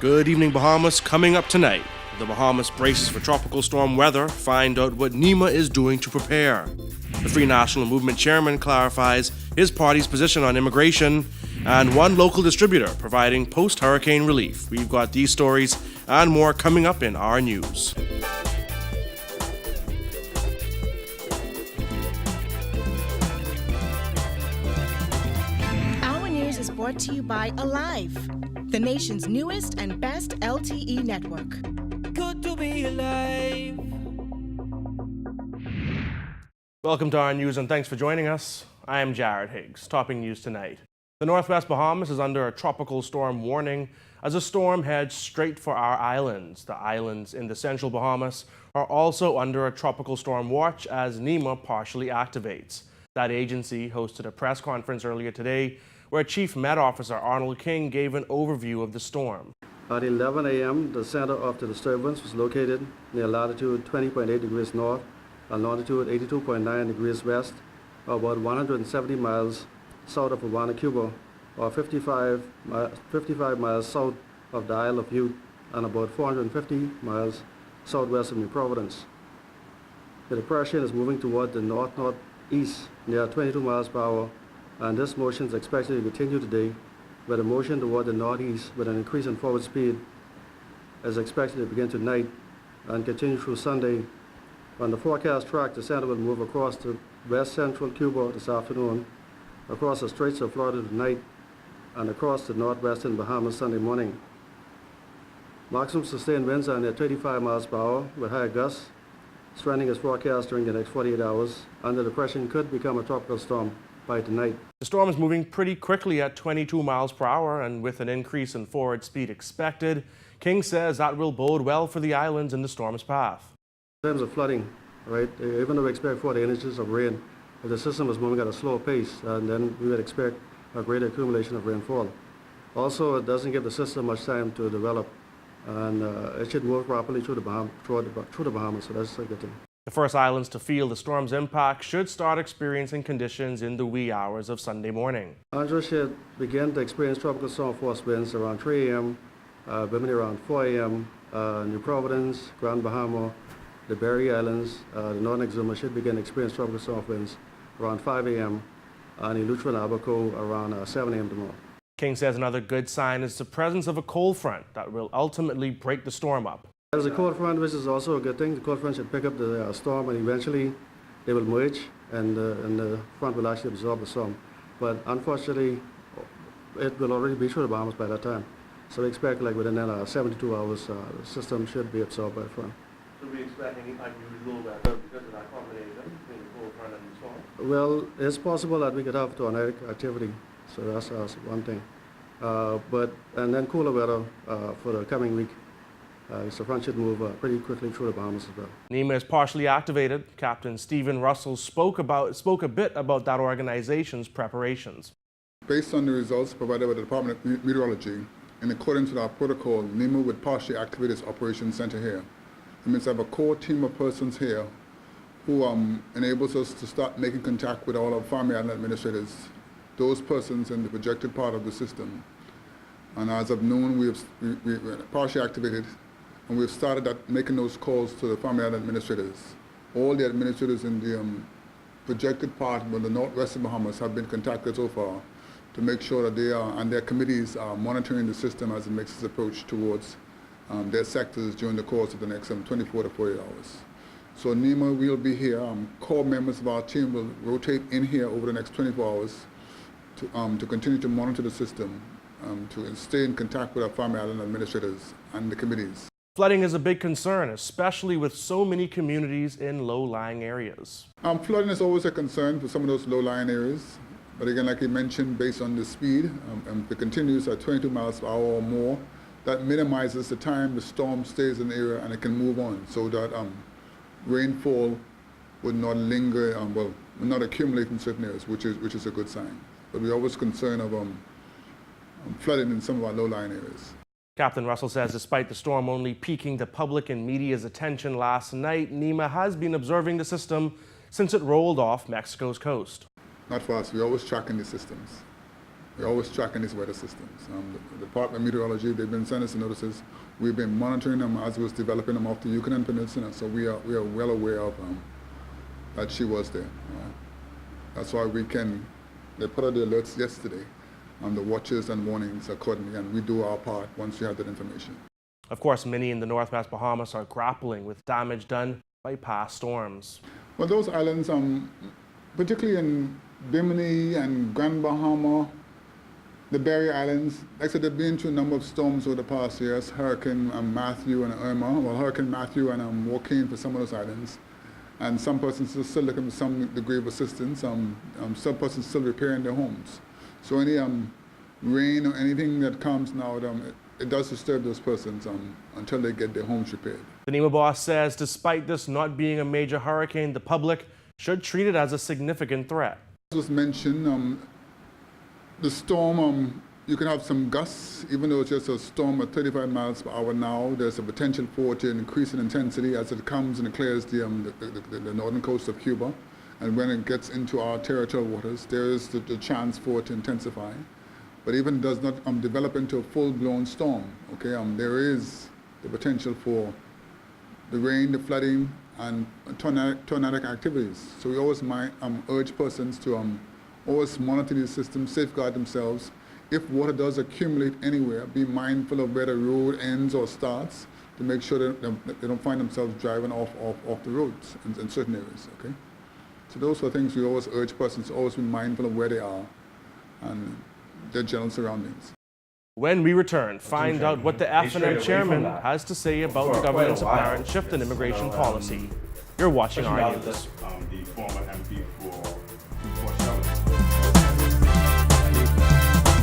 Good evening, Bahamas. Coming up tonight, the Bahamas braces for tropical storm weather. Find out what NEMA is doing to prepare. The Free National Movement chairman clarifies his party's position on immigration, and one local distributor providing post-hurricane relief. We've got these stories and more coming up in our news. Our news is brought to you by Alive, the nation's newest and best LTE network. Good to be alive. Welcome to our news and thanks for joining us. I am Jared Higgs. Topping news tonight. The Northwest Bahamas is under a tropical storm warning as a storm heads straight for our islands. The islands in the central Bahamas are also under a tropical storm watch as NEMA partially activates. That agency hosted a press conference earlier today where Chief Met Officer Arnold King gave an overview of the storm. At 11 a.m., the center of the disturbance was located near latitude 20.8 degrees north and longitude 82.9 degrees west, about 170 miles south of Havana, Cuba, or 55 miles south of the Isle of Bute, and about 450 miles southwest of New Providence. The depression is moving toward the north-northeast near 22 miles per hour, and this motion is expected to continue today, with a motion toward the northeast with an increase in forward speed is expected to begin tonight and continue through Sunday. On the forecast track, the center will move across to west central Cuba this afternoon, across the Straits of Florida tonight, and across the northwestern Bahamas Sunday morning. Maximum sustained winds are near 35 miles per hour with high gusts. Strengthening is forecast during the next 48 hours, and the depression could become a tropical storm by tonight. The storm is moving pretty quickly at 22 miles per hour, and with an increase in forward speed expected, King says that will bode well for the islands in the storm's path. In terms of flooding, right, even though we expect 40 inches of rain, if the system is moving at a slower pace, and then we would expect a greater accumulation of rainfall. Also, it doesn't give the system much time to develop, and it should move rapidly through the Bahamas, so that's a good thing. The first islands to feel the storm's impact should start experiencing conditions in the wee hours of Sunday morning. Andros should begin to experience tropical storm force winds around 3 a.m., Bimini around 4 a.m., New Providence, Grand Bahama, the Berry Islands, the Northern Exuma should begin to experience tropical storm winds around 5 a.m., and Eleuthera and Abaco around 7 a.m. tomorrow. King says another good sign is the presence of a cold front that will ultimately break the storm up. There's a cold front, which is also a good thing. The cold front should pick up the storm, and eventually they will merge, and the front will actually absorb the storm. But unfortunately, it will already be through the Bahamas by that time. So we expect like within 72 hours, the system should be absorbed by the front. Should we expect any unusual weather because of that combination between the cold front and the storm? Well, it's possible that we could have tornadic activity, so that's one thing. And then cooler weather for the coming week. So front should move pretty quickly through the Bahamas as well. NEMA is partially activated. Captain Stephen Russell spoke a bit about that organization's preparations. Based on the results provided by the Department of Meteorology, in accordance with our protocol, NEMA would partially activate its operations center here. It means to have a core team of persons here who enables us to start making contact with all our family island administrators, those persons in the projected part of the system. And as of noon, we're partially activated, and we've started making those calls to the family island administrators. All the administrators in the projected part of the northwestern Bahamas have been contacted so far to make sure that they are, and their committees are monitoring the system as it makes its approach towards their sectors during the course of the next 24 to 48 hours. So NEMA will be here. Core members of our team will rotate in here over the next 24 hours to continue to monitor the system, to stay in contact with our family island administrators and the committees. Flooding is a big concern, especially with so many communities in low-lying areas. Flooding is always a concern for some of those low-lying areas. But again, like you mentioned, based on the speed, if it continues at 22 miles per hour or more, that minimizes the time the storm stays in the area and it can move on, so that rainfall would not linger, would not accumulate in certain areas, which is a good sign. But we're always concerned of flooding in some of our low-lying areas. Captain Russell says despite the storm only piquing the public and media's attention last night, NEMA has been observing the system since it rolled off Mexico's coast. Not for us. We're always tracking the systems. We're always tracking these weather systems. The Department of Meteorology, they've been sending us notices. We've been monitoring them as we was developing them off the Yucatan Peninsula, so we are well aware of that she was there. That's why they put out the alerts yesterday on the watches and warnings accordingly, and we do our part once we have that information. Of course, many in the Northwest Bahamas are grappling with damage done by past storms. Well, those islands, particularly in Bimini and Grand Bahama, the Berry Islands, like I said, they've been through a number of storms over the past years, Hurricane Matthew and Irma, well, Hurricane Matthew and Joaquin for some of those islands. And some persons are still looking for some degree of assistance, some persons still repairing their homes. So any rain or anything that comes now, it does disturb those persons until they get their homes repaired. The NEMA boss says despite this not being a major hurricane, the public should treat it as a significant threat. As was mentioned, the storm, you can have some gusts, even though it's just a storm at 35 miles per hour now. There's a potential for it to increase in intensity as it comes and it clears the northern coast of Cuba. And when it gets into our territorial waters, there is the chance for it to intensify. But even does not develop into a full-blown storm. Okay, there is the potential for the rain, the flooding, and tornadic activities. So we always urge persons to always monitor these systems, safeguard themselves. If water does accumulate anywhere, be mindful of where the road ends or starts to make sure that they don't find themselves driving off the roads in certain areas. Okay, so those are things we always urge persons to always be mindful of where they are and their general surroundings. When we return, find out what the F&M chairman has to say about the government's apparent shift in immigration policy. You're watching our news.